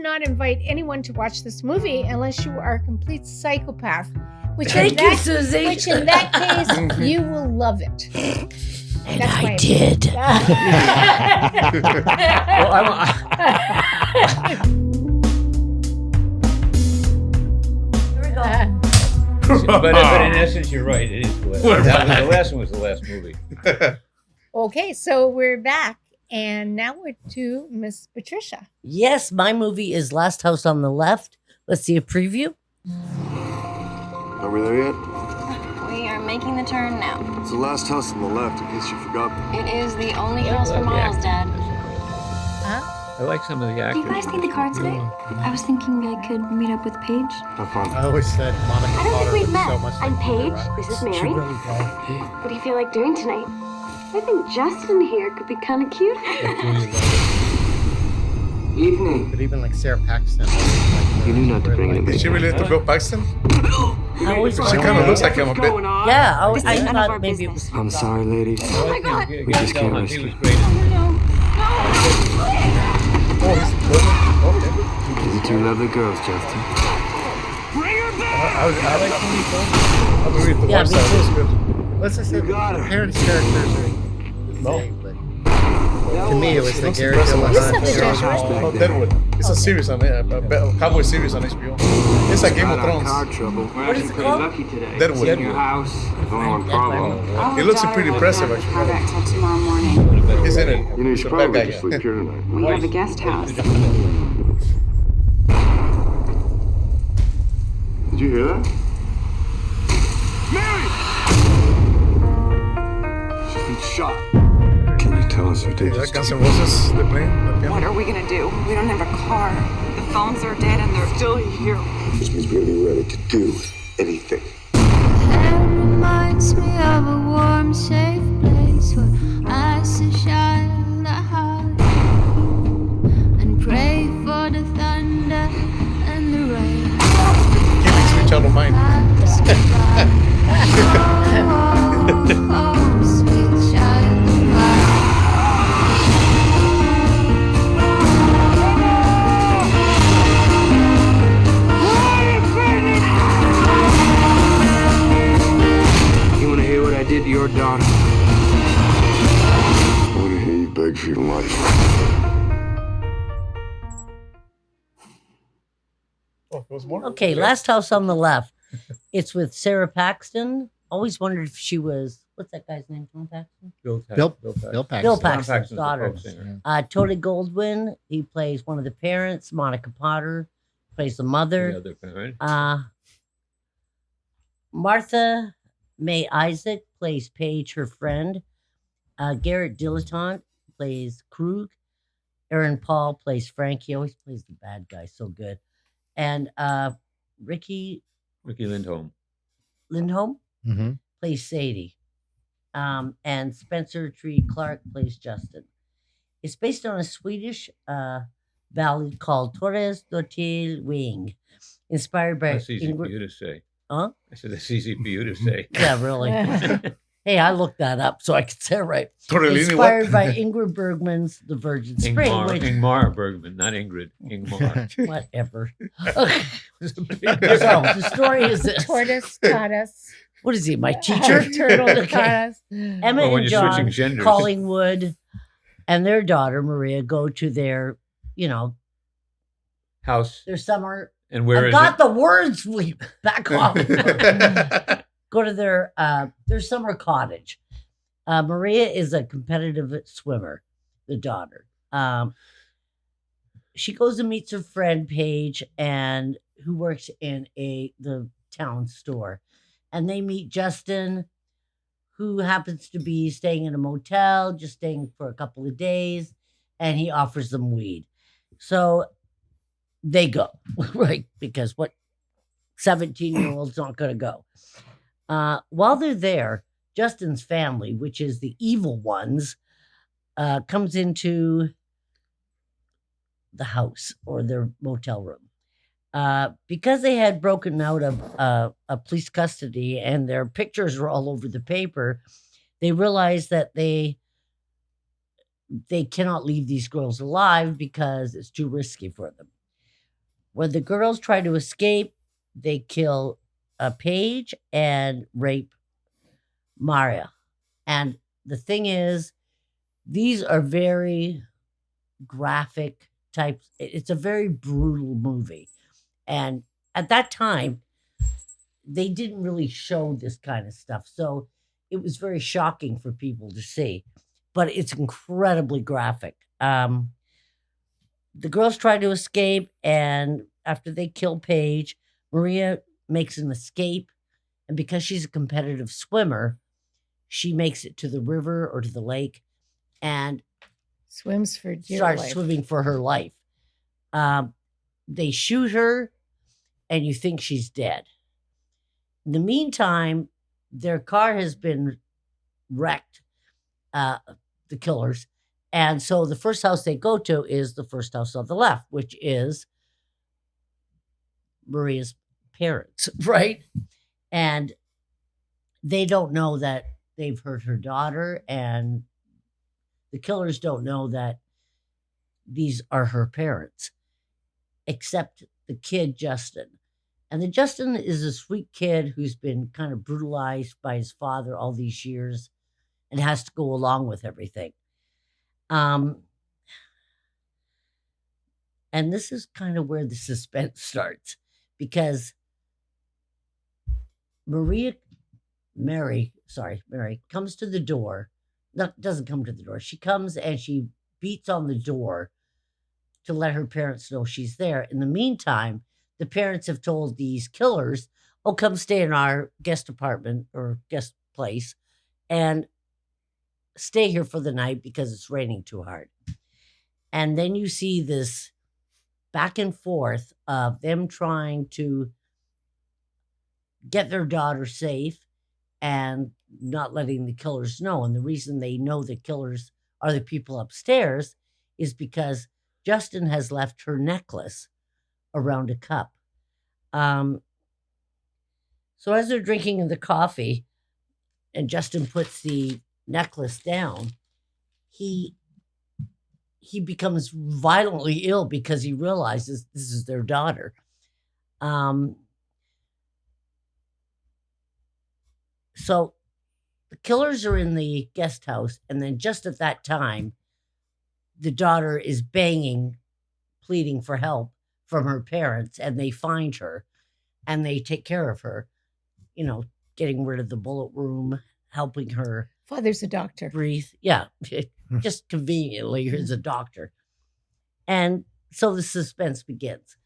not invite anyone to watch this movie unless you are a complete psychopath. Thank you, Susie. Which in that case, you will love it. And I did. But in essence, you're right. It is the last one was the last movie. Okay, so we're back. And now we're to Miss Patricia. Yes, my movie is Last House on the Left. Let's see a preview. Are we there yet? We are making the turn now. It's the last house on the left, in case you forgot. It is the only house for miles, Dad. I like some of the actors. Do you guys need the car today? I was thinking I could meet up with Paige. Have fun. I always said Monica I don't Potter think we've was met. so much I'm like Paige. Vera. This is She Mary. really does. What do you feel like doing tonight? I think Justin here could be kind of cute. Evening. But even like Sarah Paxton. You knew not to bring it. Is she related to Bill Paxton? I always She kind of looks like him a bit. Yeah, This I is none of thought our maybe it business. was. I'm sorry, ladies. Oh my God. We just can't risk He was it. great. Oh, he's okay. You two lovely girls, Justin. I like I believe the Yeah, one me side was too. good. Let's just say You got the her. parents' characters are No. but to me it was the Gary impressive. What's up, Dillon. Patricia? Oh, Deadwood. It's a series on a cowboy series on HBO. It's like Game of Got our car Thrones. trouble. We're What is actually it pretty called? lucky today. Deadwood. In your house, only one problem. He looks pretty impressive, actually. Car back till tomorrow morning. He's in it. You know, you He's should a bad probably guy. just sleep here tonight. We have a guest house. Did you hear that? Mary! She's been shot. Can you tell us who did Is this? that Guns N' Roses? They're playing? What are we gonna do? We don't have a car. The phones are dead and they're still here. Which means we're gonna be ready to do anything. It reminds me of a warm, safe place where I sit shine the heart and pray for the thunder and the rain. Keeping Sweet Child of Mine. Oh, sweet child of mine. You want to hear what I did to your daughter? I want to hear you beg for your life. Oh, there was more? Okay, Last House on the Left. It's with Sarah Paxton. Always wondered if she was, what's that guy's name? Tom Paxton? Bill Bill Paxton. Paxton's Paxton's the daughter. folk singer. Tony Goldwyn, he plays one of the parents. Monica Potter plays the The mother. other parent. Martha May Isaac plays Paige, her friend. Garrett Dilettant plays Krug. Aaron Paul plays Frank. He always plays the bad guy so good. And Ricky Ricky Lindholm. Lindholm Mm-hmm. plays Sadie. And Spencer Tree Clark plays Justin. It's based on a Swedish ballad called Torres Dortil Wing, inspired by That's easy for Ingrid. you to say. Huh? I said that's easy for you to say. Yeah, really. Hey, I looked that up so I could say it right. Tortellini, Inspired what? by Ingrid Bergman's The Virgin Spring. which- Ingmar Bergman, not Ingrid. Ingmar. Whatever. Okay. So the story is this. Tortoise taught us. What is he, my teacher? Turtle Okay. taught us. Emma Well, when and you're switching John genders. Collingwood and their daughter Maria go to their, House. their summer. And where I is got it? the words. We back off. Go to their summer cottage. Maria is a competitive swimmer. The daughter. She goes and meets her friend Paige, and who works in the town store, and they meet Justin, who happens to be staying in a motel, just staying for a couple of days, and he offers them weed. So they go, right? Because what 17-year-old's not going to go? While they're there, Justin's family, which is the evil ones, comes into the house or their motel room. Because they had broken out of a police custody and their pictures were all over the paper, they realized that they cannot leave these girls alive because it's too risky for them. When the girls try to escape, they kill Paige and rape Maria. And the thing is, these are very graphic types. It's a very brutal movie. And at that time, they didn't really show this kind of stuff. So it was very shocking for people to see. But it's incredibly graphic. The girls try to escape, and after they kill Paige, Maria makes an escape. And because she's a competitive swimmer, she makes it to the river or to the lake and Swims for dear starts life. swimming for her life. They shoot her, and you think she's dead. In the meantime, their car has been wrecked, the killers. And so the first house they go to is the first house on the left, which is Maria's parents, right? And they don't know that they've hurt her daughter, and the killers don't know that these are her parents, except the kid, Justin. And the Justin is a sweet kid who's been kind of brutalized by his father all these years and has to go along with everything. And this is kind of where the suspense starts, because Mary comes to the door. Doesn't come to the door. She comes and she beats on the door to let her parents know she's there. In the meantime, the parents have told these killers, "Oh, come stay in our guest apartment or guest place and stay here for the night because it's raining too hard." And then you see this back and forth of them trying to get their daughter safe and not letting the killers know. And the reason they know the killers are the people upstairs is because Justin has left her necklace around a cup. So as they're drinking the coffee and Justin puts the necklace down, he becomes violently ill because he realizes this is their daughter. So the killers are in the guest house, and then just at that time, the daughter is banging, pleading for help from her parents, and they find her, and they take care of her, getting rid of the bullet wound, helping her Father's a doctor. breathe. Yeah, just conveniently, here's a doctor. And so the suspense begins.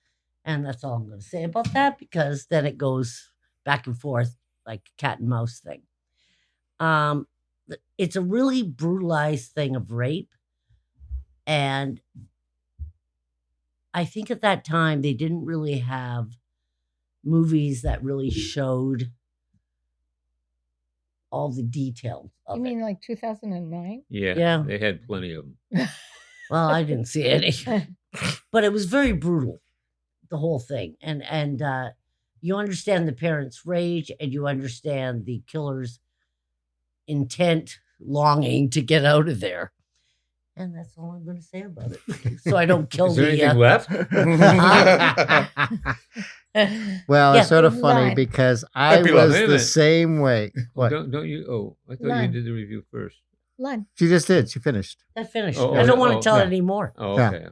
And that's all I'm going to say about that, because then it goes back and forth like a cat and mouse thing. It's a really brutalized thing of rape. And I think at that time, they didn't really have movies that really showed all the details of You it. mean like 2009? Yeah, they had plenty of them. Well, I didn't see any, but it was very brutal, the whole thing. And you understand the parents' rage, and you understand the killer's intent, longing to get out of there. And that's all I'm going to say about it. So I don't kill Is there the anything left? Well, Yeah. it's sort of funny Line. because I Dracula, was wait a the minute. same way. What? Don't you? Oh, I thought Line. you did the review first. Len. She just did. She finished. I finished. Oh, I don't want to oh, tell yeah. it anymore. Oh, Yeah. okay.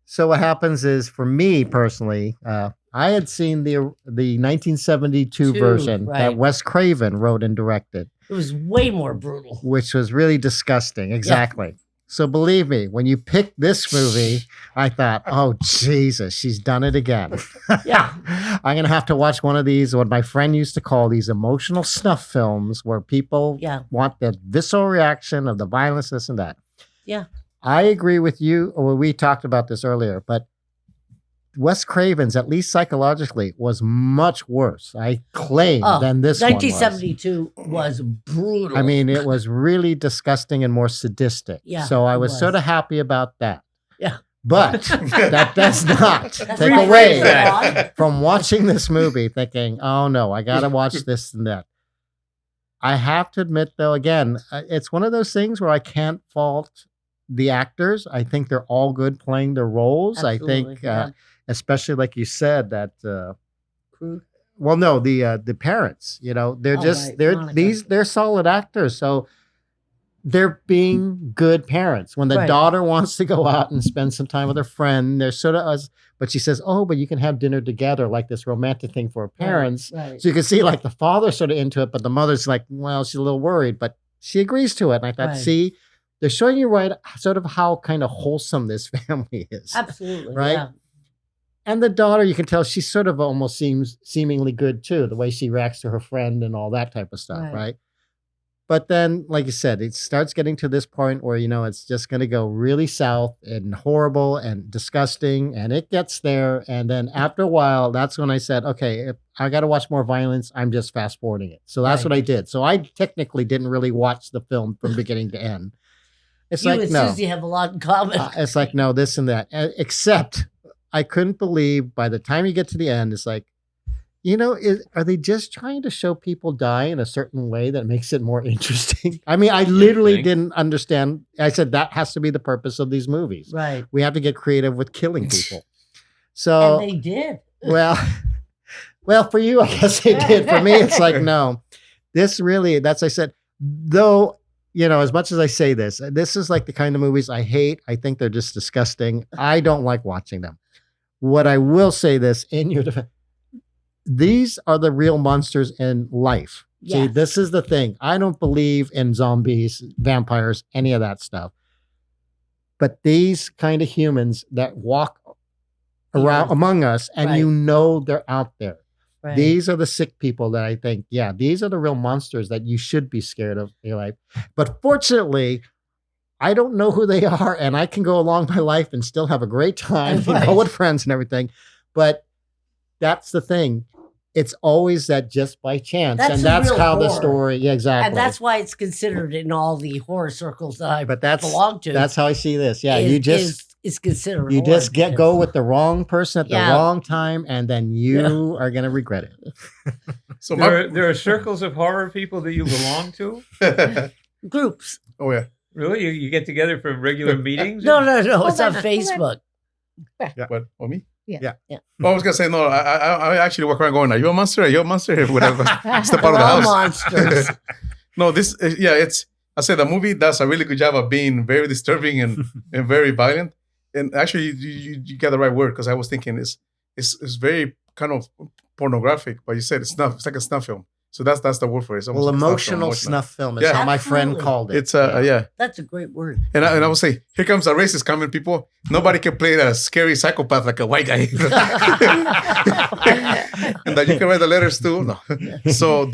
So what happens is, for me personally, I had seen the 1972 Two, version right. that Wes Craven wrote and directed, It was way more brutal. which was really disgusting. Exactly. So believe me, when you picked this movie, I thought, oh, Jesus, she's done it again. Yeah. I'm going to have to watch one of these, what my friend used to call these emotional snuff films, where people Yeah. want the visceral reaction of the violence, this and that. Yeah. I agree with you. Well, we talked about this earlier, but Wes Craven's, at least psychologically, was much worse, I claim, than this one was. 1972 was brutal. I mean, it was really disgusting and more sadistic. Yeah, So I it was was. sort of happy about that. Yeah. But that does not That's take why I away raised that. from watching this movie thinking, oh no, I got to watch this and that. I have to admit, though, again, it's one of those things where I can't fault the actors. I think they're all good playing their roles. I Absolutely, think yeah. especially like you said that. Crew. Well, no, the parents. They're Oh, just right, they're Monica. they're solid actors, so they're being good parents. When the Right. daughter wants to go out and spend some time with her friend, they're sort of us. But she says, "Oh, but you can have dinner together, like this romantic thing for parents." Right. So you can see like the father's sort of into it, but the mother's like, well, she's a little worried, but she agrees to it. And I thought, Right. see, they're showing you right sort of how kind of wholesome this family is. Absolutely. Right? Yeah. And the daughter, you can tell she sort of almost seems seemingly good too, the way she reacts to her friend and all that type of stuff, Right. right? But then, like you said, it starts getting to this point where, it's just going to go really south and horrible and disgusting. And it gets there. And then after a while, that's when I said, okay, if I got to watch more violence, I'm just fast forwarding it. So that's Right. what I did. So I technically didn't really watch the film from beginning to end. It's You like, and no. Susie have a lot in common. It's like, no, this and that. Except I couldn't believe by the time you get to the end, it's like, are they just trying to show people die in a certain way that makes it more interesting? I mean, I literally think? didn't understand. I said that has to be the purpose of these movies. Right. We have to get creative with killing people. So, And they did. well, for you, I guess they did. For me, it's like, no, this really, I said, though, as much as I say this is like the kind of movies I hate. I think they're just disgusting. I don't like watching them. What I will say this in your defense, these are the real monsters in life. See, Yes. this is the thing. I don't believe in zombies, vampires, any of that stuff. But these kind of humans that walk around Yeah. among us and Right. they're out there. Right. These are the sick people that I think, these are the real monsters that you should be scared of in your life. But fortunately, I don't know who they are, and I can go along my life and still have a great time, Right. with friends and everything. But that's the thing. It's always that just by chance. That's and the that's real how the horror. story, exactly. And that's why it's considered in all the horror circles that I But that's belong to. That's how I see this. Yeah, is considered. you horror just go because- with the wrong person at the Yeah. wrong time, and then you are gonna regret it. So There are circles of horror people that you belong to. groups. oh yeah. Really, you get together for regular meetings? No. It's Hold on on, hold on. Facebook. What? Oh, me? Yeah. Yeah. Well, I was gonna say no. I actually walk around going, "Are you a monster? Are you a monster?" Whatever. Step out of the We're all house. monsters. No, this. It's. I said the movie does a really good job of being very disturbing and very violent. And actually, you got the right word because I was thinking it's very kind of pornographic. But you said it's not. It's like a snuff film. So that's the word for it. It's Well, almost like emotional snuff film is Yeah. how my friend Absolutely. called it. It's yeah. That's a great word. And I would say, here comes a racist coming, people. Nobody can play a scary psychopath like a white guy. And that you can write the letters too. No. So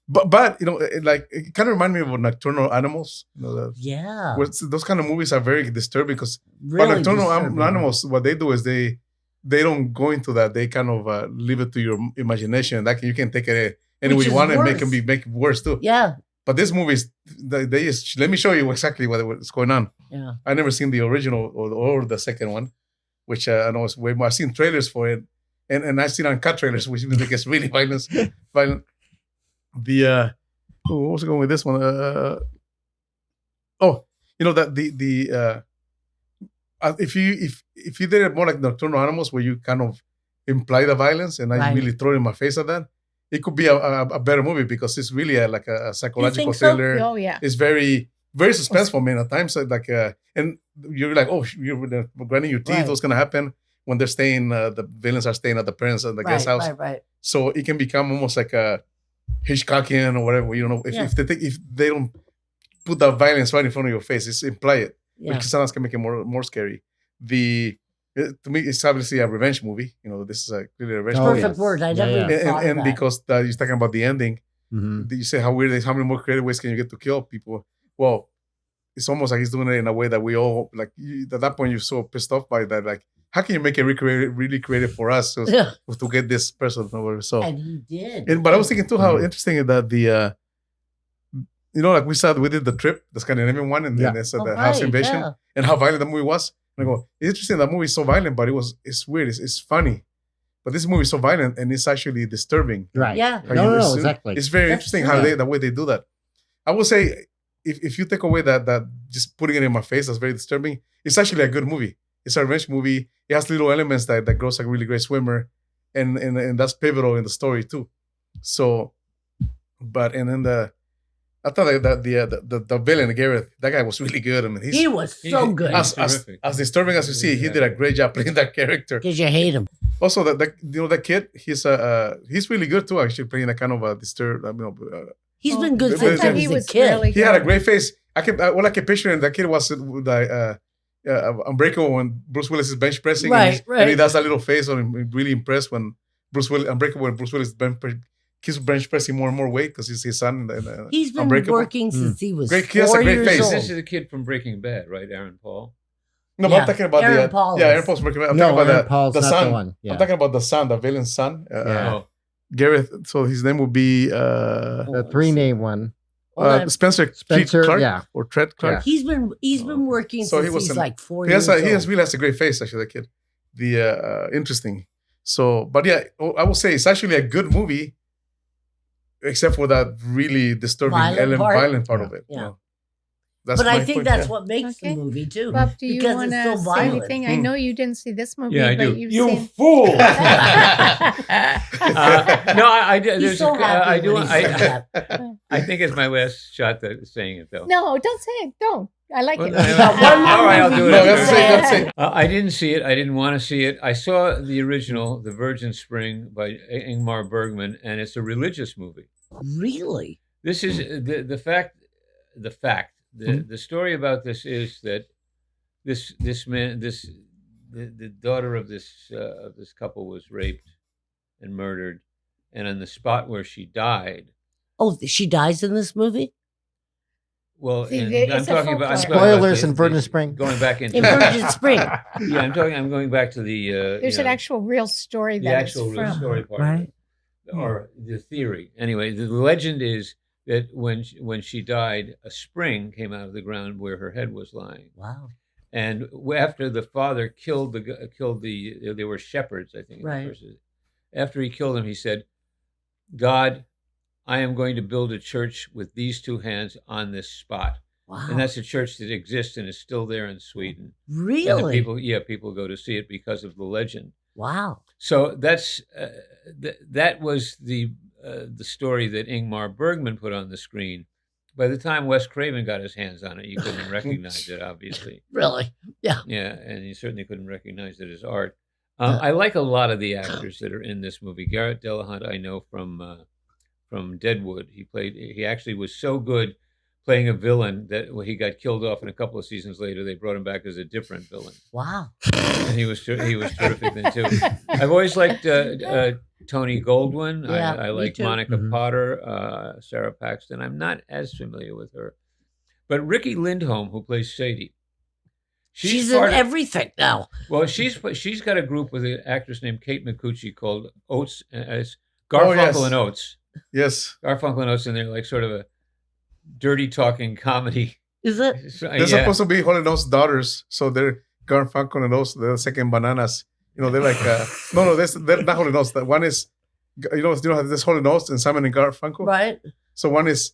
but like it kind of remind me of Nocturnal Animals. Yeah. Those kind of movies are very disturbing because Really Nocturnal disturbing. Animals, what they do is they don't go into that. They kind of leave it to your imagination. Like you can take it any way Which you is want and make worse. it worse too. Yeah. But these movies, they just let me show you exactly what's going on. Yeah. I never seen the original or the second one, which I know is way more. I've seen trailers for it, and I've seen uncut trailers, which means it gets really violent. The what was going with this one? That if you did it more like Nocturnal Animals, where you kind of imply the violence, and I Right. really throw it in my face at that, it could be a better movie because it's really like a psychological think so? thriller. Oh yeah. It's very, very suspenseful, man. At times, and you're like, oh, you're grinding your teeth. Right. What's gonna happen when they're staying? The villains are staying at the parents' at the guest house. Right. So it can become almost like a Hitchcockian or whatever. If they don't put the violence right in front of your face, it's imply it, Yeah. which sometimes can make it more scary. To me, it's obviously a revenge movie. This is clearly a revenge Oh, movie. Perfect yes. word. I Yeah, never yeah. even thought And of that. because you're talking about the ending, Mhm. you say how weird it is, how many more creative ways can you get to kill people? Well, it's almost like he's doing it in a way that we all like. At that point, you're so pissed off by that. Like, how can you make it really creative for us to get this person over? So, And he did. but I was thinking too how Mhm. interesting that like we did the trip, the Scandinavian one, and Yeah. then there's the Oh, house right, invasion, yeah. and how violent the movie was. And I go, it's interesting that movie is so violent, but it's weird, it's funny, but this movie is so violent and it's actually disturbing. Right. Yeah. How No, you assume- exactly. It's very That's interesting true. the way they do that. I would say if you take away that just putting it in my face, that's very disturbing. It's actually a good movie. it's a revenge movie. It has little elements that girl's a really great swimmer, and that's pivotal in the story too. So, and then I thought that the villain Gareth, that guy was really good. I mean, he was so good. As disturbing as you see, he did a great job playing that character. Because you hate him. Also, that kid, he's really good too. Actually, playing a kind of a disturbed. He's been good since he was a kid. Really he had a great face. I kept picturing that kid was Unbreakable when Bruce Willis is bench pressing, right. And he does that little face. I'm really impressed when Unbreakable when Bruce Willis keeps bench pressing more and more weight because he's his son. He's been working since he was 4 years old. This is the kid from Breaking Bad, right? Aaron Paul. No, but I'm talking about Aaron Paul. Aaron Paul's Breaking Bad. I'm talking about the son. The one. Yeah. I'm talking about the son, the villain's son. Gareth. So his name would be the 3-name one. Spencer Clark or Tread Clark. Yeah. He's been working since he's like 4 years old. He really has a great face, actually, that kid. Interesting. So, but yeah, I will say it's actually a good movie, except for that really disturbing violent part of it. Yeah. That's but I think that's what makes the movie too. Bob, do you want to say anything? I know you didn't see this movie, but you've seen... fool! No, I do. He's so happy I do. when he said that. I think it's my last shot at saying it, though. No, don't say it. Don't. I like it. All right, I'll do it. Let's say. I didn't see it. I didn't want to see it. I saw the original, The Virgin Spring by Ingmar Bergman, and it's a religious movie. Really? This is the fact. The story about this is that this man, the daughter of this couple was raped and murdered, and on the spot where she died. Oh, she dies in this movie? Well, See, I'm talking about spoilers in Virgin Spring. Going back into Virgin Spring. Yeah, I'm going back to the. There's an actual real story the that actual it's real from. story part, right? Or the theory. Anyway, the legend is that when she died, a spring came out of the ground where her head was lying. Wow. And after the father killed they were shepherds, I think. Right. After he killed them, he said, "God, I am going to build a church with these two hands on this spot." Wow. And that's a church that exists and is still there in Sweden. Really? And people go to see it because of the legend. Wow. So that's that was the story that Ingmar Bergman put on the screen. By the time Wes Craven got his hands on it, you couldn't recognize it, obviously. Really? Yeah. Yeah, and you certainly couldn't recognize it as art. I like a lot of the actors that are in this movie. Garrett Dillahunt, I know from Deadwood. He actually was so good playing a villain that when he got killed off, and a couple of seasons later they brought him back as a different villain. Wow. And he was terrific then too. I've always liked Tony Goldwyn. Yeah, I like Monica Potter, Sarah Paxton. I'm not as familiar with her, but Ricky Lindholm, who plays Sadie, she's in everything now. Well, she's got a group with an actress named Kate Micucci called Oates. It's Garfunkel and Oates. Yes, Garfunkel and Oates, and they're like sort of a dirty talking comedy. Is it? They're supposed to be Hall & Oates daughters, so they're Garfunkel and Oates. They're the second bananas. You know, they're like they're not Hall & Oates. One is there's Hall & Oates and Simon and Garfunkel. Right. So one is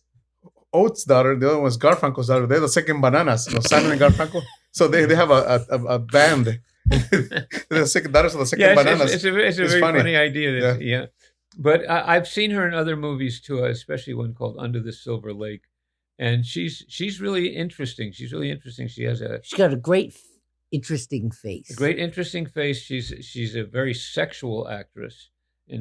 Oates' daughter, the other one is Garfunkel's daughter. They're the second bananas. Simon and Garfunkel. So they have a band. They're the second daughters of the second bananas. It's a very funny idea. Yeah. But I've seen her in other movies too, especially one called Under the Silver Lake, and she's really interesting. She's got a great, interesting face. A great, interesting face. She's a very sexual actress. In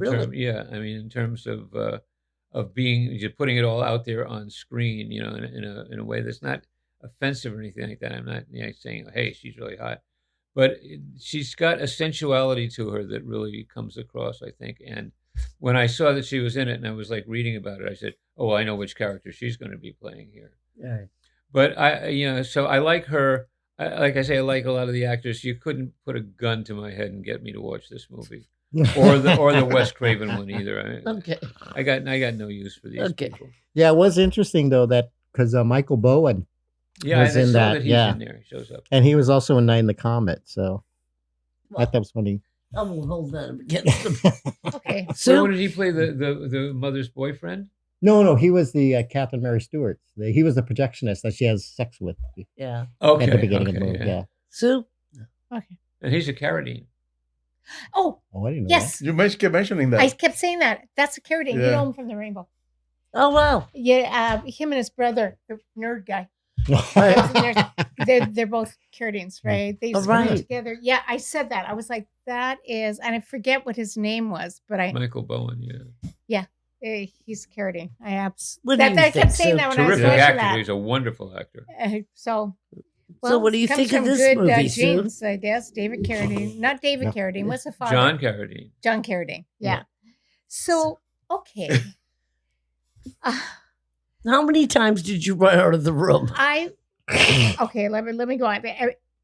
terms of being, just putting it all out there on screen, in a way that's not offensive or anything like that. I'm not saying, hey, she's really hot, but she's got a sensuality to her that really comes across, I think. And when I saw that she was in it and I was like reading about it, I said, oh, I know which character she's going to be playing here. Right. But so I like her. Like I say, I like a lot of the actors. You couldn't put a gun to my head and get me to watch this movie. or the Wes Craven one either. Okay. I got no use for these people. Yeah, it was interesting though that because Michael Bowen was in that. He's in there. He shows up, and he was also in Nine the Comet. So I thought that was funny. I won't hold that against him. Okay. So, did he play the mother's boyfriend? No, he was the Catherine Mary Stewart. He was the projectionist that she has sex with. Yeah. Okay. At the beginning of the movie. Yeah. Sue. Okay. And he's a Carradine. Oh, Oh, I didn't know yes. You kept mentioning that. I kept saying that. That's a Carradine. You Yeah. know him from The Rainbow. Oh, wow. Yeah, him and his brother, the nerd guy. They're both Carradines, right? They used to Right. come together. Yeah, I said that. I was like, that is, and I forget what his name was, but Michael Bowen, yeah. he's Carradine. What do you I kept think, saying Sue? that when I was Terrific watching actor. that. He's a wonderful actor. So what do you comes think of from this good, movie, Sue? genes, I guess. David Carradine, not David Carradine. What's the father? John Carradine. John Carradine. Yeah. So okay. How many times did you run out of the room? Okay. Let me go on.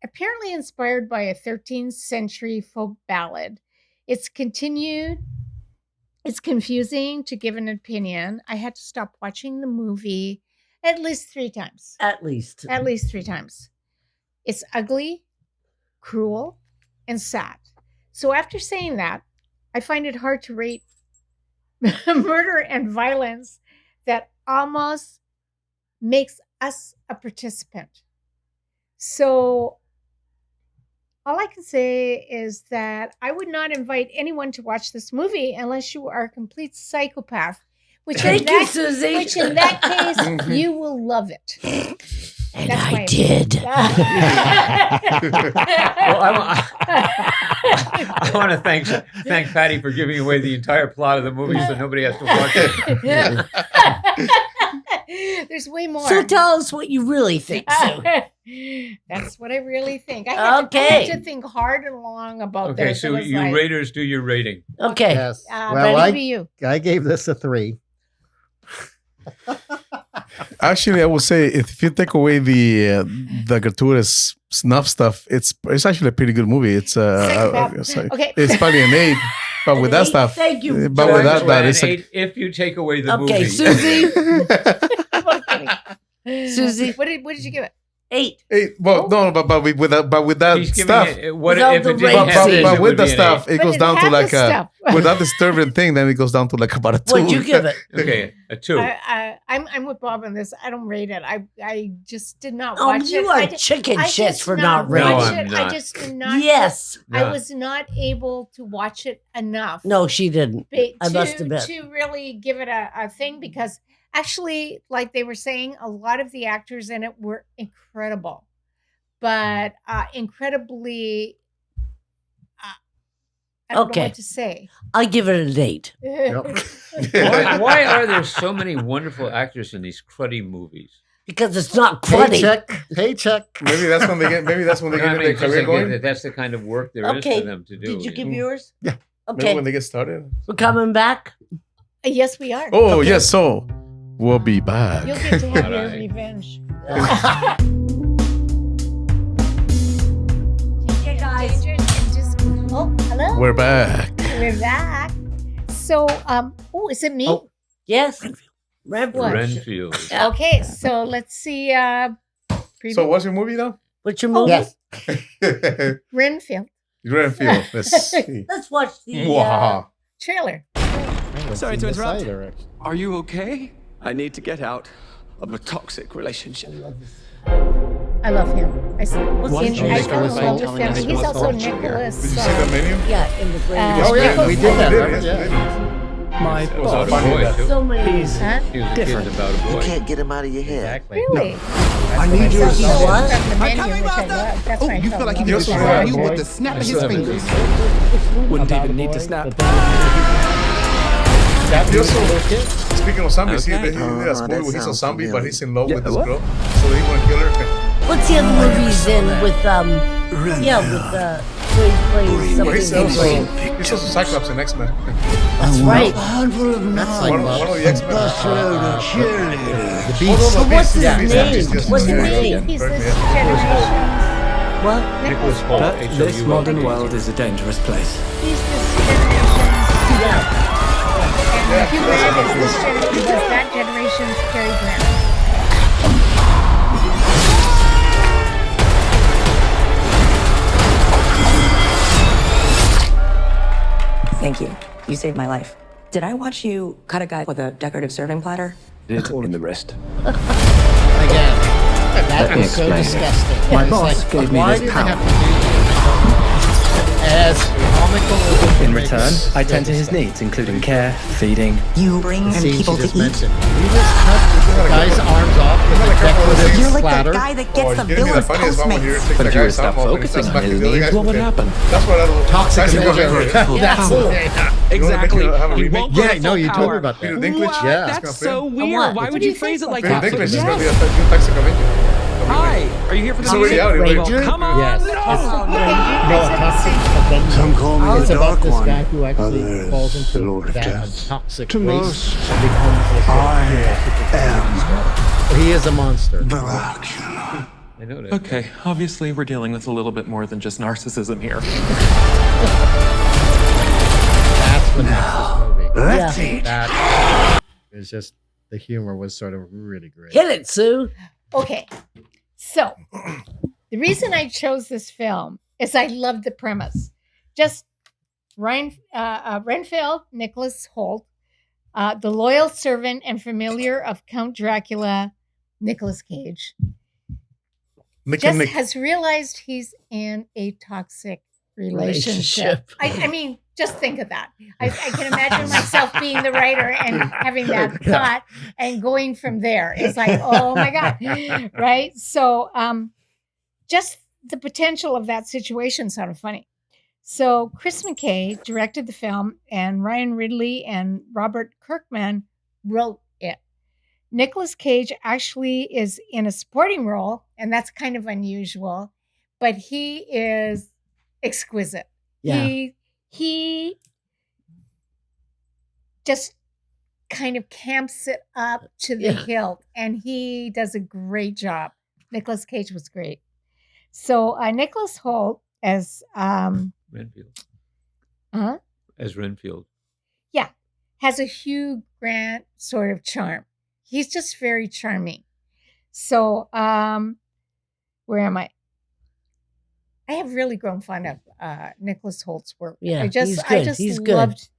Apparently inspired by a 13th century folk ballad, it's confusing to give an opinion. I had to stop watching the movie at least 3 times. At least. At least 3 times. It's ugly, cruel, and sad. So after saying that, I find it hard to rate murder and violence that almost makes us a participant. So all I can say is that I would not invite anyone to watch this movie unless you are a complete psychopath. Thank you, Susie. Which in that case, you will love it. And That's I my did. Well, I want to thank Patty for giving away the entire plot of the movie so nobody has to watch it. There's way more. So tell us what you really think, Sue. That's what I really think. I had to think hard and long about Okay, this. so It was you like, Raiders do your rating. Okay. Yes. Well, I you. gave this a 3. Actually, I would say if you take away the gratuitous snuff stuff, it's actually a pretty good movie. It's Okay. it's probably an 8, but with that stuff, Thank you, but with George. that it's if you take away the Okay, movie. Susie. Susie. What did you give it? 8. 8. Well, no, but with that He's giving stuff. it, what Without if the it didn't rating. have this, But it with would the be an stuff, eight. it goes it down to had like the stuff. with that disturbing thing. Then it goes down to like about a 2. What'd you give it? Okay, a 2. I'm with Bob on this. I don't rate it. I just did not Oh, watch it. you are chicken I shit just for did not watch No, rating. I'm it. not. I just did not. Yes. I No. was not able to watch it enough. No, she didn't. to, I must admit. to really give it a thing, because actually, like they were saying, a lot of the actors in it were incredible, but incredibly. I don't know what to say. I give it an 8. Why are there so many wonderful actors in these cruddy movies? Because it's not cruddy. Paycheck. Maybe that's when they get. Maybe that's when they get their career going. That's the kind of work there is Okay. for them to do. Did you give know? yours? Yeah. Maybe Okay. when they get started. We're coming back. Yes, we are. Oh yes, so we'll be back. You'll get to have your Alright. revenge. Okay, guys. Oh, hello. We're back. We're back. So, is it me? Oh. Yes. Renfield. Renfield. Okay, so let's see. Preview. So what's your movie now? What's your movie? Yes. Renfield Renfield. Let's see. Let's watch the. Wow. trailer. Sorry to interrupt. Are you okay? I need to get out of a toxic relationship. I love him. I Why don't you I start fell in by love with telling him. us He's what's also the culture here? Nicholas. Did you see the menu? Yeah, in the green. Oh yeah, we did that. Right? Yes, Yeah. My It was about a boss. boy, too. So many. Huh? He was a Different. kid about a boy. Can't get him out of your head. Exactly. Really? I need you to You know what? From the I'm menu, coming, which I Master. love. That's Oh, why I you fell feel like in he love can with destroy destroy him. you boy. with the snap I of still his haven't fingers. seen Wouldn't About even a need to boy, snap. That He also, speaking of zombies, Okay. he did a movie that where he's a sounds zombie, but familiar. he's in love Yeah, with this what? girl, so he want to kill her. What's the other movie he's in with Yeah, with where he But plays he's also, something. he's also Cyclops in X-Men. That's right. That's like One of the X-Men. the beast. So what's his Beast, name? just- What's his yeah. name? He's Right, this yeah. generation's What? Nicholas Holt. But this H-O-U-L-T. modern world is a dangerous place. He's this generation's Yeah. and Hugh Grant is this generation was that generation's Cary Grant. Thank you. You saved my life. Did I watch you cut a guy with a decorative serving platter? It's all in the wrist. Again, that me was so explain. disgusting. My It's boss like, gave me why this do they power. have to do as comical as In return, I tend to his needs, including care, feeding. You bring him people to eat. Mentioned. You just cut the guy's arms off with a decorative You're like splatter. the guy that gets the You know, the villain funniest one when you're Postmates. taking But the if you were guy's to stop arm off and he focusing starts on smacking his the other needs, guys what would with it. happen? That's what I don't Toxic That's Avenger. Avenger. That's Power. it. Exactly. You have a He remake? won't go Yeah, to no, full you told power. me about that. Peter Dinklage? What? Yeah. That's so weird. what? Why What would do you you phrase it think like Peter that? Dinklage is Yes. going to be a new Toxic Avenger. Hi. Are you here for the It's already music? out. Ranger? Come on. Yes. No. No, Toxic Avenger. Some call me It's the about Dark this One. guy who actually Others, falls into the Lord of that Death. toxic To waste most, and becomes he is a monster. Dracula. I know that. Okay, obviously we're dealing with a little bit more than just narcissism here. That's what makes this movie. Let's Yeah. eat. That is just the humor was sort of really great. Hit it, Sue. Okay. So the reason I chose this film is I love the premise. Just Renfield, Nicholas Holt, the loyal servant and familiar of Count Dracula, Nicolas Cage, Nick and just Nick. has realized he's in a toxic relationship. I mean, just think of that. I can imagine myself being the writer and having that thought and going from there. It's like, oh my God. Right? So just the potential of that situation sounded funny. So Chris McKay directed the film, and Ryan Ridley and Robert Kirkman wrote it. Nicolas Cage actually is in a supporting role, and that's kind of unusual, but he is exquisite. Yeah. He just kind of camps it up to the hilt, and he does a great job. Nicolas Cage was great. So Nicholas Holt as Renfield. Huh? As Renfield. Yeah, has a Hugh Grant sort of charm. He's just very charming. So, where am I? I have really grown fond of Nicholas Holt's work. Yeah, I just he's good. loved.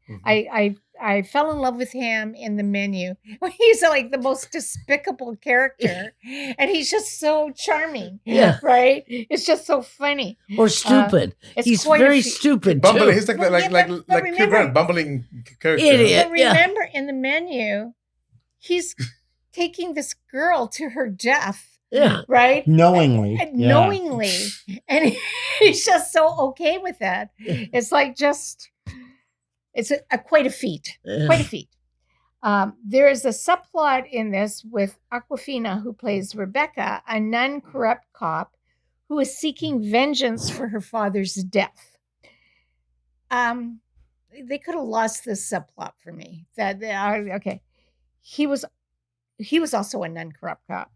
I fell in love with him in The Menu. He's like the most despicable character, and he's just so charming. Yeah. Right. It's just so funny. Or stupid. It's He's quite a very few- stupid Bumbling. too. He's like Well, yeah, but Hugh remember- Grant, bumbling character. Idiot. But Yeah. remember, in The Menu, he's taking this girl to her death. Yeah. Right? Knowingly. Knowingly. And he's just so okay with that. It's like it's quite a feat. Quite a feat. There is a subplot in this with Awkwafina, who plays Rebecca, a non-corrupt cop who is seeking vengeance for her father's death. They could have lost this subplot for me. Okay. He was also a non-corrupt cop.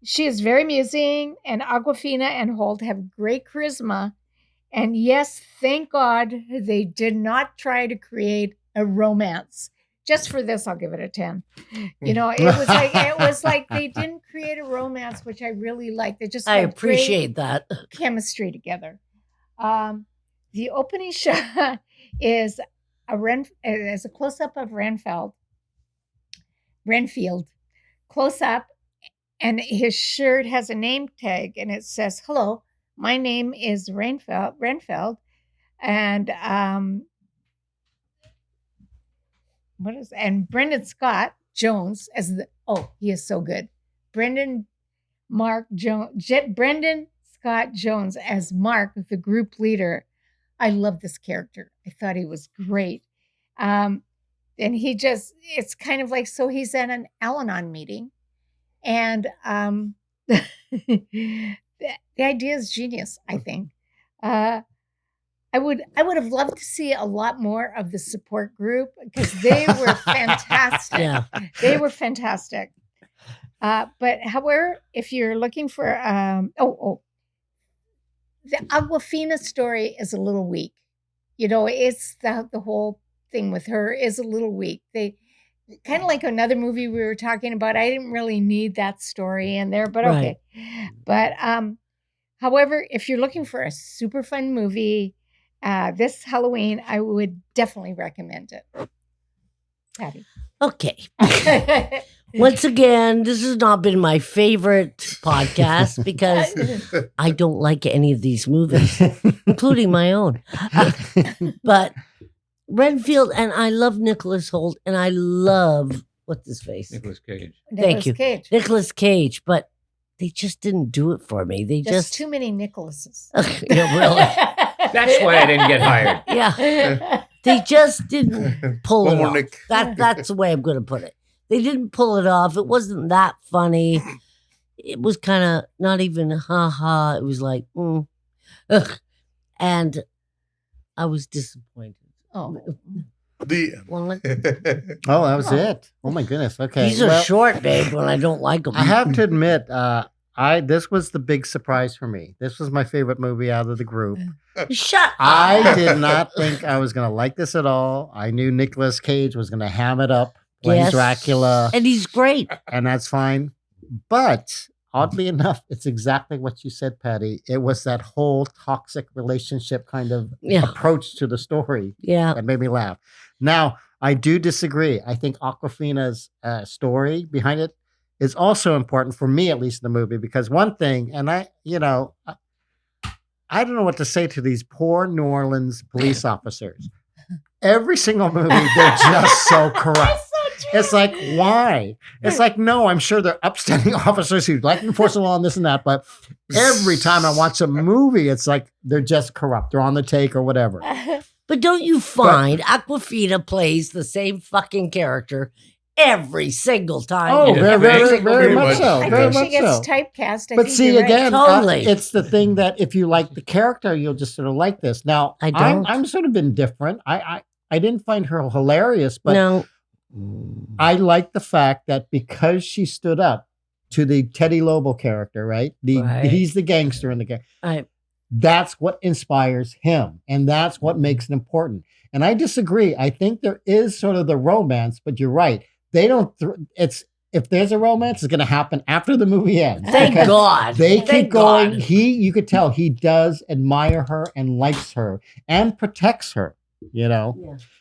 She is very amusing, and Awkwafina and Holt have great charisma. And yes, thank God they did not try to create a romance. Just for this, I'll give it a 10. You know, it was like they didn't create a romance, which I really liked. They just I had great appreciate that. chemistry together. The opening shot is a close-up of Renfield, close up, and his shirt has a name tag, and it says, "Hello, my name is Renfield, and and Brendan Scott Jones as he is so good. Brendan Scott Jones as Mark, the group leader. I love this character. I thought he was great. And it's kind of like, so he's at an Al-Annon meeting, and the idea is genius, I think. I would have loved to see a lot more of the support group, because they were fantastic. Yeah. They were fantastic. But however, if you're looking for the Awkwafina story is a little weak. You know, it's the whole thing with her is a little weak. They kind of like another movie we were talking about. I didn't really need that story in there, but okay. Right. But however, if you're looking for a super fun movie this Halloween, I would definitely recommend it. Patty. Okay. Once again, this has not been my favorite podcast because I don't like any of these movies, including my own. But Renfield, and I love Nicholas Holt, and I love, what's his face? Nicolas Cage. Thank you. Nicolas Cage, but they just didn't do it for me. There's too many Nicholases. Yeah, really. That's why I didn't get hired. Yeah. They just didn't pull One it more off. Nick. That's the way I'm going to put it. They didn't pull it off. It wasn't that funny. It was kind of not even ha-ha. It was like, ugh. And I was disappointed. Oh. The Oh, that was it. Oh my goodness. Okay. These are short, babe, when I don't like them. I have to admit, this was the big surprise for me. This was my favorite movie out of the group. Shut up. I did not think I was going to like this at all. I knew Nicolas Cage was going to ham it up, playing Dracula. And he's great. And that's fine. But oddly enough, it's exactly what you said, Patty. It was that whole toxic relationship kind of approach to the story that made me laugh. Now, I do disagree. I think Awkwafina's story behind it is also important for me, at least in the movie, because one thing, and I don't know what to say to these poor New Orleans police officers. Every single movie, they're just so corrupt. It's like, why? It's like, no, I'm sure they're upstanding officers who like to enforce the law and this and that. But every time I watch a movie, it's like they're just corrupt. They're on the take or whatever. But don't you find Awkwafina plays the same fucking character every single time? Oh, very much so. I Very think she much gets so. typecast. I But think see, you're right. again, Totally. it's the thing that if you like the character, you'll just sort of like this. Now, I don't. I'm sort of indifferent. I didn't find her hilarious, but No. I like the fact that because she stood up to the Teddy Lobo character, right? He's the gangster in the game. Right. That's what inspires him, and that's what makes it important. And I disagree. I think there is sort of the romance, but you're right. They don't. If there's a romance, it's going to happen after the movie ends. Thank because God. They Thank keep going. God. You could tell he does admire her and likes her and protects her. Yeah.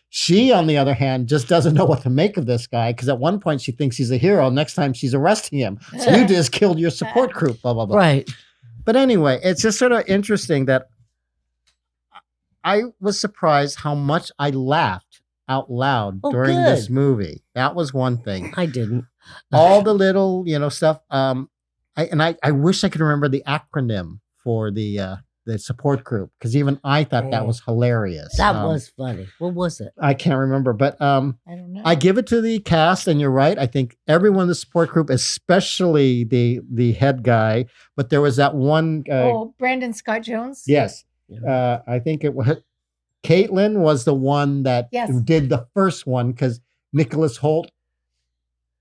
She, on the other hand, just doesn't know what to make of this guy because at one point she thinks he's a hero. Next time she's arresting him. So you just killed your support group, blah, blah, blah. Right. But anyway, it's just sort of interesting that I was surprised how much I laughed out loud during this movie. That was one thing. I didn't. All the little, stuff. I wish I could remember the acronym for the support group because even I thought that was hilarious. That was funny. What was it? I can't remember, but I don't know. I give it to the cast, and you're right. I think everyone in the support group, especially the head guy, but there was that one. Brandon Scott Jones. Yes, I think it was. Caitlin was the one that did the first one because Nicholas Holt.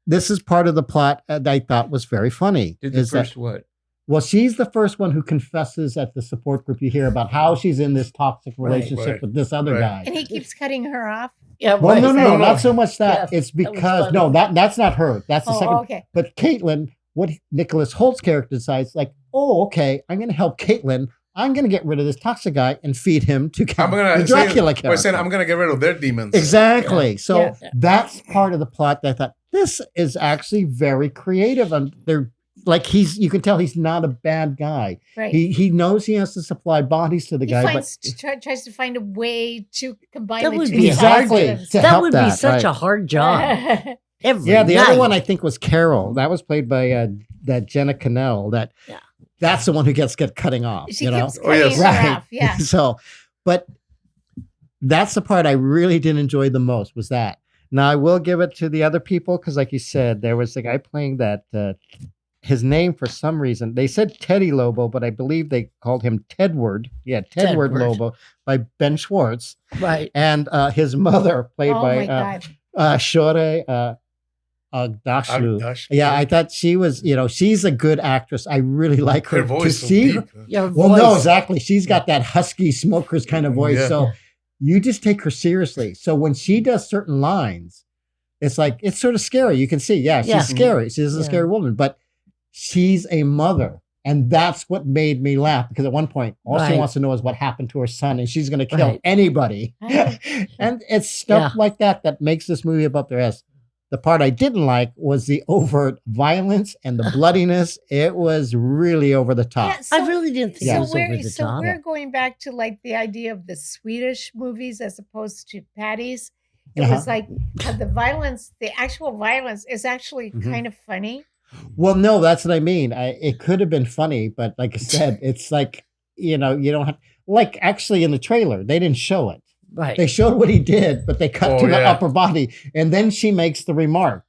This is part of the plot that I thought was very funny. Did the first what? Well, she's the first one who confesses at the support group. You hear about how she's in this toxic relationship with this other guy. And he keeps cutting her off. Yeah, well, no, not so much that. It's because that's not her. That's the second. Okay. But Caitlin, what Nicholas Holt's character decides, like, oh, okay, I'm going to help Caitlin. I'm going to get rid of this toxic guy and feed him to the Dracula character. We're saying I'm going to get rid of their demons. Exactly. Yeah. So that's part of the plot that I thought this is actually very creative, and they're. Like you can tell he's not a bad guy. Right. He knows he has to supply bodies to the guy, tries to find a way to combine that the would two. Be exactly. That would be such a hard job. The other one I think was Carol. That was played by that Jenna Cannell. That's the one who gets cutting off. She keeps cutting her off. Yeah. So, but that's the part I really didn't enjoy the most was that. Now I will give it to the other people because, like you said, there was the guy playing that. His name, for some reason, they said Teddy Lobo, but I believe they called him Tedward. Yeah, Tedward Lobo by Ben Schwartz. Right. And his mother, played by Shore Agdashlu. Yeah, I thought she was, she's a good actress. I really like her. Her voice so deep. No, exactly. She's got that husky smoker's kind of voice. Yeah. So you just take her seriously. So when she does certain lines, it's like, it's sort of scary. You can see, she's scary. She's a scary woman, but she's a mother. And that's what made me laugh because at one point, all she wants to know is what happened to her son and she's going to kill anybody. And it's stuff like that makes this movie above their ass. The part I didn't like was the overt violence and the bloodiness. It was really over the top. Yeah, so, I really didn't think it was over the so top. we're going back to like the idea of the Swedish movies as opposed to Patty's. It was like the violence, the actual violence is actually kind of funny. Well, no, that's what I mean. It could have been funny, but like I said, it's like, you don't have, like actually in the trailer, they didn't show it. Right. They showed what he did, but they cut to the upper body. And then she makes the remark,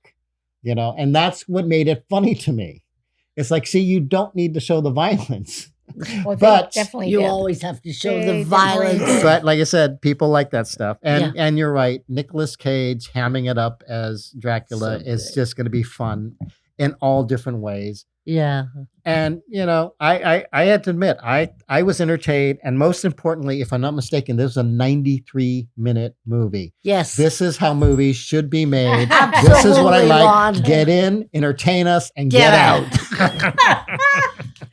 and that's what made it funny to me. It's like, see, you don't need to show the violence. Well, but definitely you always have to show the violence. But like I said, people like that stuff. And you're right. Nicolas Cage hamming it up as Dracula is just going to be fun in all different ways. Yeah. And, I had to admit, I was entertained. And most importantly, if I'm not mistaken, this was a 93-minute movie. Yes. This is how movies should be made. Absolutely, This is what I like. Ron. Get in, entertain us, and get out.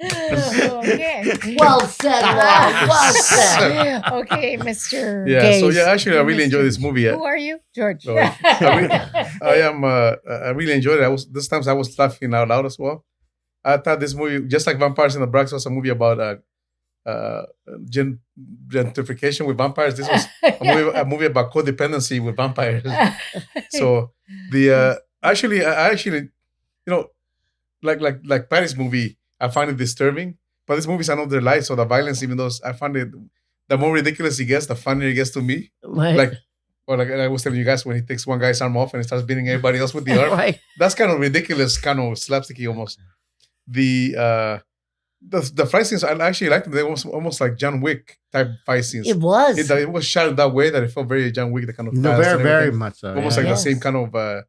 Okay. Well said, Ron. Well said. Okay, Mr. Yeah. Gaze. So actually, I really enjoyed this movie. Who are you, George? I really enjoyed it. This times I was laughing out loud as well. I thought this movie, just like Vampires in the Bronx, was a movie about gentrification with vampires. This was a movie about codependency with vampires. So I actually, like Patty's movie, I find it disturbing. But these movies are not their life, so the violence, even though I find it, the more ridiculous it gets, the funnier it gets to me. Right. Like I was telling you guys, when he takes one guy's arm off and he starts beating everybody else with the arm, Right. That's kind of ridiculous, kind of slapsticky almost. The fight scenes, I actually liked them. They were almost like John Wick type fight scenes. It was. It was shot in that way that it felt very John Wick, the kind of fast very, and very everything. much so. Almost yeah. like the same kind of what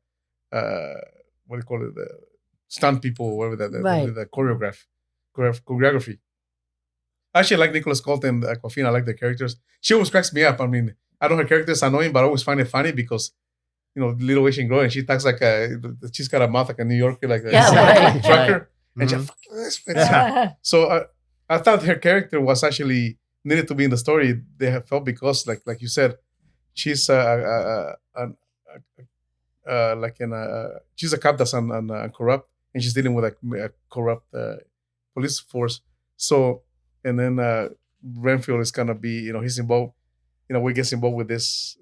do you call it? The stunt people, whatever the choreography. I actually like Nicolas Holt and Aquafina. I like the characters. She always cracks me up. I mean, I know her character is annoying, but I always find it funny because little Asian girl, and she talks like she's got a mouth like a New Yorker, like a trucker. And she's So I thought her character was actually needed to be in the story. They have felt because, like you said, she's she's a cop that's corrupt, and she's dealing with a corrupt police force. So, and then Renfield is gonna be, he's involved. We gets involved with this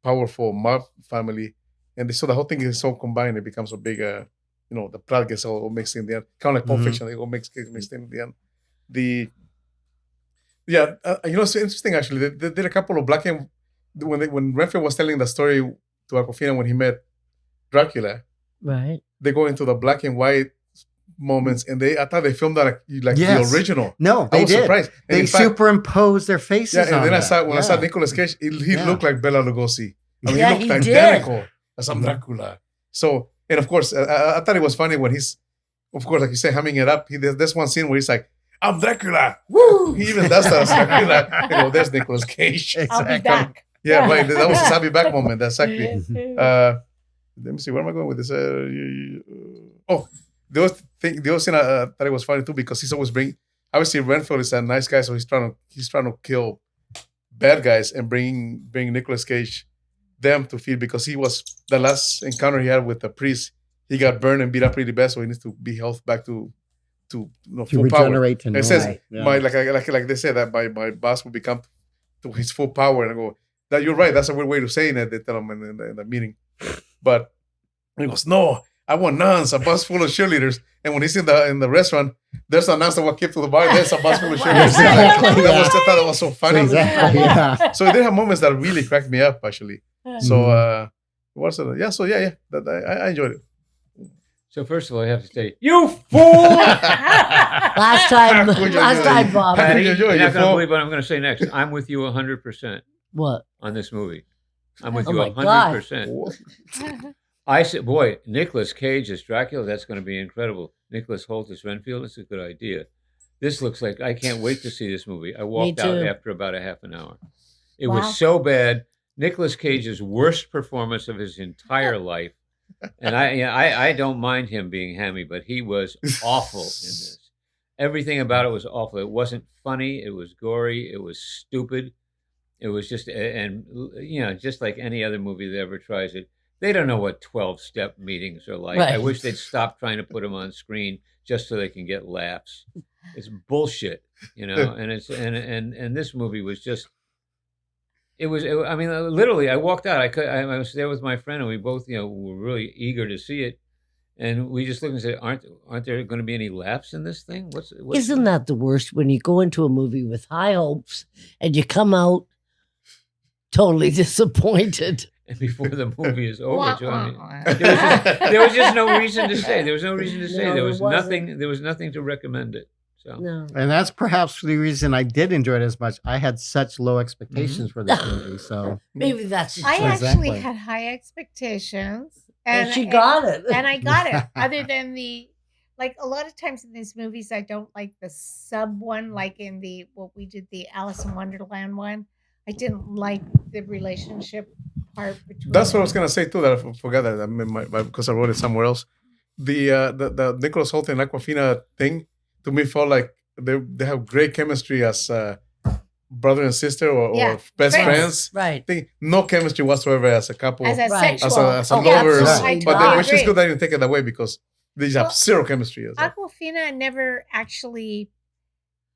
powerful mob family, and so the whole thing is so combined. It becomes a big, the plot gets all mixed in the end, kind of like Pulp Fiction. They all mixed in the end. It's interesting actually. They did a couple of black and when Renfield was telling the story to Aquafina when he met Dracula. Right. They go into the black and white moments, and I thought they filmed that like the original. No, they I was did. surprised. And They superimposed their faces. Yeah, and on then that. I saw Nicolas Cage. He looked like Bela Lugosi. I mean, he looked he identical as Dracula. So, and of course, I thought it was funny when he's, of course, like you say, humming it up. There's one scene where he's like, "I'm Dracula." Woo! He even does that as Dracula. There's Nicolas Cage. I'll be back. Yeah, right. That was his "I'll be back" moment. That's exactly. Let me see. Where am I going with this? The other thing I thought it was funny too, because he's always obviously Renfield is a nice guy, so he's trying to kill bad guys and bring Nicolas Cage them to feed, because he was the last encounter he had with the priest. He got burned and beat up really bad, so he needs to be health back to full regenerate power. to It says right. like they say that my boss will become to his full power, and I go, that you're right. That's a weird way to say it. They tell him in the meeting, but he goes, "No, I want nuns, a bus full of cheerleaders." And when he's in the restaurant, there's a nun that walk up to the bar. There's a bus full of cheerleaders. Exactly, I thought that was so funny. Exactly, yeah. So they have moments that really cracked me up, actually. So what's it? Yeah. So yeah. I enjoyed it. So first of all, I have to say, you fool! Last time, Bob. Patty, you're not going to believe what I'm going to say next. I'm with you 100%. What? On this movie. I'm with Oh you my 100%. I said, boy, Nicolas Cage as Dracula, that's going to be incredible. Nicholas Holt as Renfield, that's a good idea. This looks like, I can't wait to see this movie. I walked out after about a half an hour. It was so bad. Nicolas Cage's worst performance of his entire life. And I don't mind him being hammy, but he was awful in this. Everything about it was awful. It wasn't funny. It was gory. It was stupid. It was just, and just like any other movie that ever tries it, They don't know what 12-step meetings are like. Right. I wish they'd stop trying to put them on screen just so they can get laughs. It's bullshit, you know. And it's and this movie was just. I mean, literally, I walked out. I was there with my friend, and we both, were really eager to see it. And we just looked and said, "Aren't there going to be any laughs in this thing? Isn't that the worst when you go into a movie with high hopes and you come out totally disappointed?" And before the movie is over, there was just no reason to stay. There was no reason to stay. No, there was wasn't. nothing. There was nothing to recommend it. So. No. And that's perhaps the reason I did enjoy it as much. I had such low expectations for this movie. So maybe that's I Exactly. actually had high expectations. And she got it. And I got it. Other than like a lot of times in these movies, I don't like the sub one, like in we did the Alice in Wonderland one. I didn't like the relationship part between. That's what I was gonna say too. That I forgot that because I wrote it somewhere else. The Nicholas Holt and Aquafina thing to me felt like they have great chemistry as brother and sister or best friends. Right. No chemistry whatsoever as a couple. As a sexual. As a lovers. absolutely. But then, which is agree. good that I didn't take it away because they just have zero chemistry. Aquafina never actually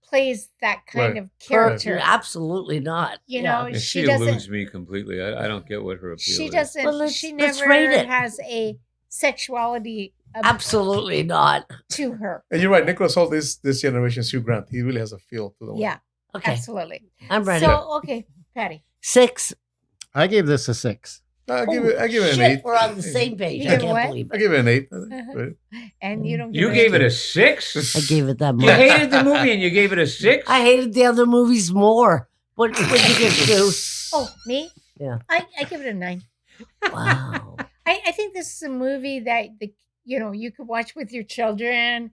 plays that kind Right. of character. Absolutely not. You know, And she eludes doesn't. me completely. I don't get what her appeal She is. doesn't. Well, she let's never rate it. has a sexuality. Absolutely not. To her. And you're right. Nicholas Holt is this generation's Hugh Grant. He really has a feel to the one. Yeah. Okay. Absolutely. I'm ready. So okay, Patty. 6. I gave this a 6. I give it an Shit, 8. we're on the same page. You I give can't what? believe I it. give it an 8. And you don't. You gave it a 6? I gave it that much. You hated the movie and you gave it a 6? I hated the other movies more. What did you give, Sue? Oh, me? Yeah. I give it a 9. Wow. I think this is a movie that you could watch with your children.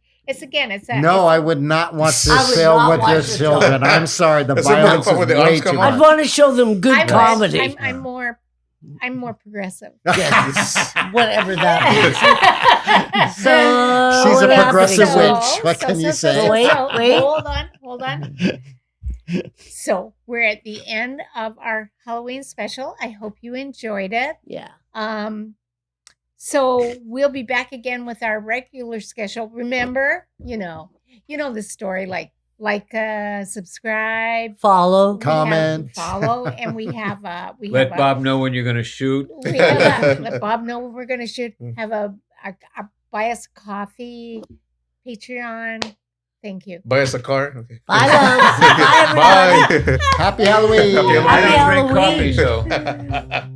No, I would not watch I this would film not with your watch it, children. I'm sorry, the Is it more violence fun is with the way arms too come much. I'd want to show them good comedy. I'm more progressive. Yes. Whatever that means. So She's a what progressive happened? witch. What can you say? Wait. Hold on. So we're at the end of our Halloween special. I hope you enjoyed it. Yeah. So we'll be back again with our regular schedule. Remember, you know the story, like subscribe, Follow. Comment. follow, and we have Let Bob know when you're going to shoot. let Bob know when we're going to shoot. Have a buy us a coffee, Patreon. Thank you. Buy us a car. Okay. Bye, loves. Bye, everyone. Bye. Happy Halloween. Happy I don't drink Halloween. coffee, so.